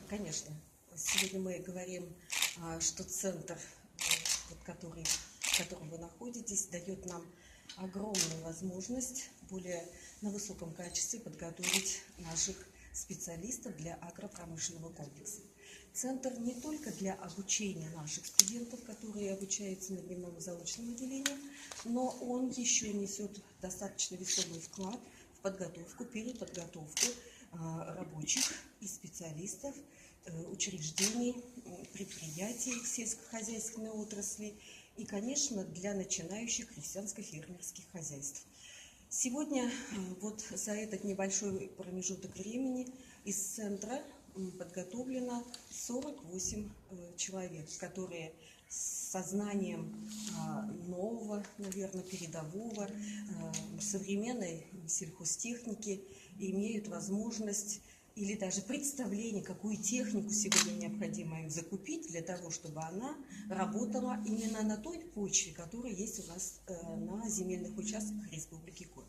Конечно, сегодня мы говорим, что центр, в котором вы находитесь, дает нам огромную возможность на высоком качестве подготовить наших специалистов для агропромышленного комплекса. Центр не только для обучения наших студентов, которые обучаются на дневном и заочном отделении, но он еще несет достаточно весомый вклад в переподготовку рабочих и специалистов учреждений, предприятий сельскохозяйственной отрасли и, конечно, для начинающих крестьянско-фермерских хозяйств. Сегодня вот за этот небольшой промежуток времени из центра подготовлено 48 человек, которые с сознанием нового, наверное, передового, современной сельхозтехники имеют возможность или даже представление, какую технику сегодня необходимо им закупить для того, чтобы она работала именно на той почве, которая есть у нас на земельных участках Республики Коми.